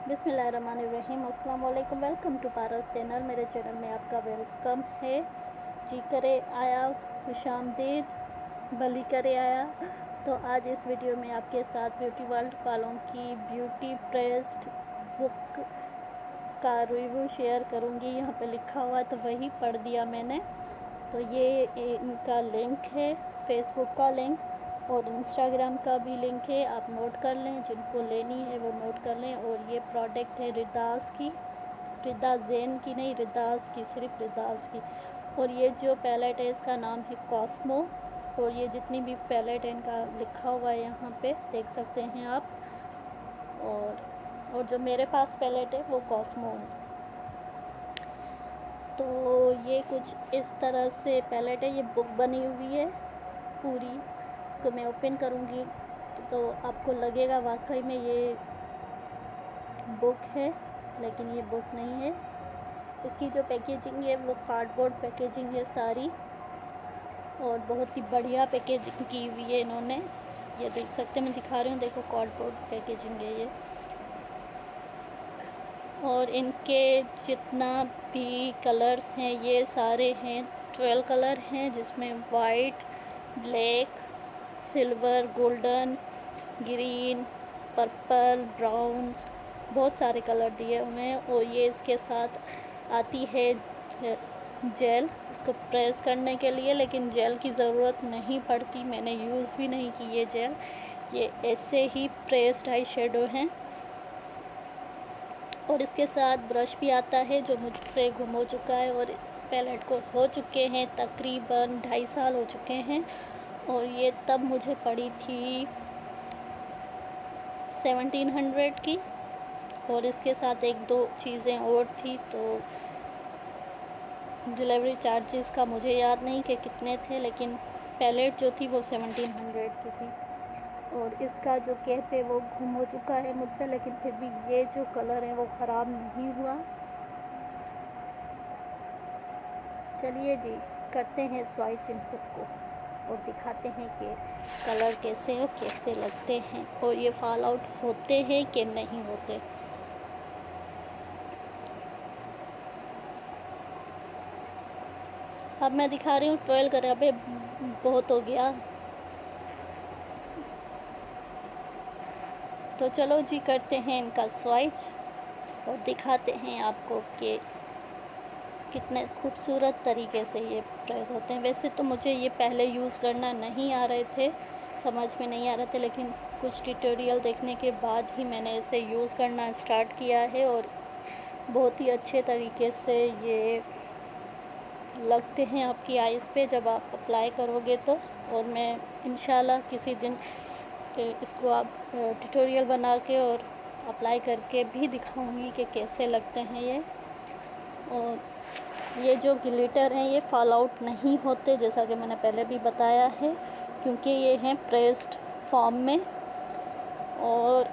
बिस्मिल्लाहिर्रहमानिर्रहीम। अस्सलाम वालेकुम। Welcome to Paras channel. मेरे चैनल में आपका वेलकम है। जी करे आया, खुशामदीद, भली करे आया। तो आज इस वीडियो में आपके साथ ब्यूटी वर्ल्ड वालों की ब्यूटी प्रेस्ड बुक का रिव्यू शेयर करूंगी। यहाँ पे लिखा हुआ तो वही पढ़ दिया मैंने। तो ये इनका लिंक है, फेसबुक का लिंक और इंस्टाग्राम का भी लिंक है। आप नोट कर लें, जिनको लेनी है वो नोट कर लें। और ये प्रोडक्ट है रिदास की, रिदा ज़ैन की नहीं, रिदास की, सिर्फ रिदास की। और ये जो पैलेट है इसका नाम है कॉस्मो। और ये जितनी भी पैलेट है इनका लिखा हुआ है, यहाँ पे देख सकते हैं आप। और जो मेरे पास पैलेट है वो कॉस्मो है। तो ये कुछ इस तरह से पैलेट है। ये बुक बनी हुई है पूरी। इसको मैं ओपन करूँगी तो आपको लगेगा वाकई में ये बुक है, लेकिन ये बुक नहीं है। इसकी जो पैकेजिंग है वो कार्डबोर्ड पैकेजिंग है सारी, और बहुत ही बढ़िया पैकेजिंग की हुई है इन्होंने। ये देख सकते हैं, मैं दिखा रही हूँ, देखो कार्डबोर्ड पैकेजिंग है ये। और इनके जितना भी कलर्स हैं ये सारे हैं 12 कलर हैं, जिसमें white, black, silver, golden, green, purple, brown, बहुत सारे कलर दिए हुए हैं। और ये इसके साथ आती है जेल, इसको प्रेस करने के लिए, लेकिन जेल की ज़रूरत नहीं पड़ती, मैंने यूज़ भी नहीं की ये जेल। ये ऐसे ही प्रेस्ड आई शेडो हैं। और इसके साथ ब्रश भी आता है जो मुझसे गुम हो चुका है। और इस पैलेट को हो चुके हैं तकरीबन 2.5 साल हो चुके हैं। और ये तब मुझे पड़ी थी 1700 की। और इसके साथ एक दो चीज़ें और थी, तो डिलीवरी चार्जेस का मुझे याद नहीं कि कितने थे, लेकिन पैलेट जो थी वो 1700 की थी। और इसका जो कैप है वो गुम हो चुका है मुझसे, लेकिन फिर भी ये जो कलर है वो ख़राब नहीं हुआ। चलिए जी, करते हैं स्वाइच इन सबको और दिखाते हैं कि कलर कैसे और कैसे लगते हैं, और ये फॉल आउट होते हैं कि नहीं होते। अब मैं दिखा रही हूँ 12 कलर। अबे बहुत हो गया। तो चलो जी, करते हैं इनका स्वाइच और दिखाते हैं आपको कि कितने खूबसूरत तरीके से ये प्रेस होते हैं। वैसे तो मुझे ये पहले यूज़ करना नहीं आ रहे थे, समझ में नहीं आ रहे थे, लेकिन कुछ ट्यूटोरियल देखने के बाद ही मैंने इसे यूज़ करना स्टार्ट किया है। और बहुत ही अच्छे तरीके से ये लगते हैं आपकी आइज़ पे जब आप अप्लाई करोगे तो। और मैं इंशाल्लाह किसी दिन इसको आप ट्यूटोरियल बना के और अप्लाई करके भी दिखाऊंगी कि कैसे लगते हैं ये। और ये जो ग्लिटर हैं ये फॉल आउट नहीं होते, जैसा कि मैंने पहले भी बताया है, क्योंकि ये हैं प्रेस्ड फॉर्म में। और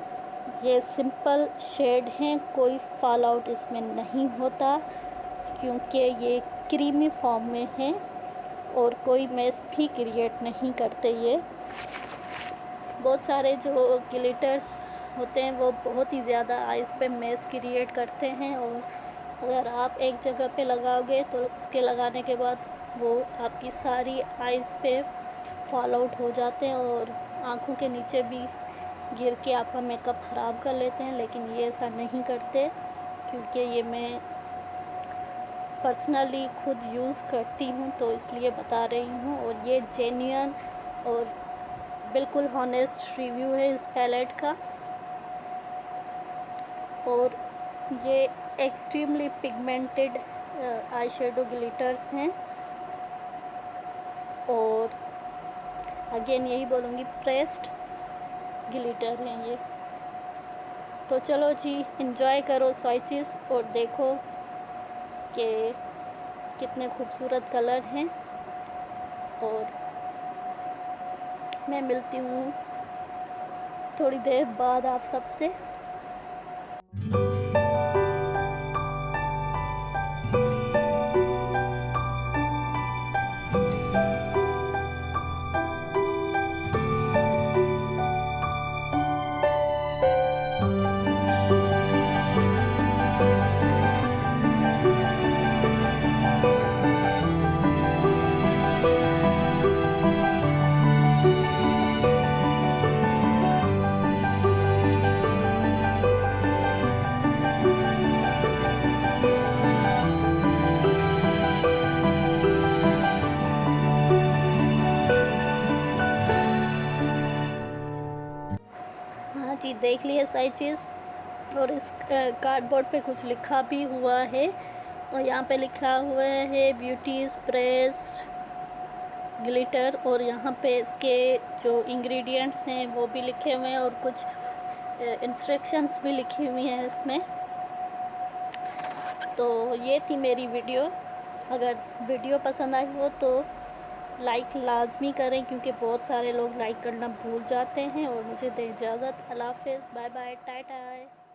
ये सिंपल शेड हैं, कोई फॉल आउट इसमें नहीं होता, क्योंकि ये क्रीमी फॉर्म में हैं और कोई मेस भी क्रिएट नहीं करते ये। बहुत सारे जो ग्लिटर्स होते हैं वो बहुत ही ज़्यादा आइज़ पे मेस क्रिएट करते हैं, और अगर आप एक जगह पे लगाओगे तो उसके लगाने के बाद वो आपकी सारी आइज़ पे फॉल आउट हो जाते हैं और आँखों के नीचे भी गिर के आपका मेकअप ख़राब कर लेते हैं। लेकिन ये ऐसा नहीं करते, क्योंकि ये मैं पर्सनली खुद यूज़ करती हूँ, तो इसलिए बता रही हूँ। और ये जेन्युइन और बिल्कुल हॉनेस्ट रिव्यू है इस पैलेट का। और ये extremely pigmented eye shadow glitters हैं। और अगेन यही बोलूँगी, प्रेस्ड ग्लिटर हैं ये। तो चलो जी, एंजॉय करो स्वाइचेस और देखो कि कितने खूबसूरत कलर हैं। और मैं मिलती हूँ थोड़ी देर बाद आप सबसे। देख ली है सारी चीज़। और इस कार्डबोर्ड पे कुछ लिखा भी हुआ है, और यहाँ पे लिखा हुआ है ब्यूटी स्प्रेस ग्लिटर, और यहाँ पे इसके जो इंग्रेडिएंट्स हैं वो भी लिखे हुए हैं, और कुछ इंस्ट्रक्शंस भी लिखी हुई हैं इसमें। तो ये थी मेरी वीडियो। अगर वीडियो पसंद आई हो तो लाइक लाजमी करें, क्योंकि बहुत सारे लोग लाइक करना भूल जाते हैं। और मुझे दे इजाज़त। अल्लाह हाफ़िज़, बाय बाय, टाटा।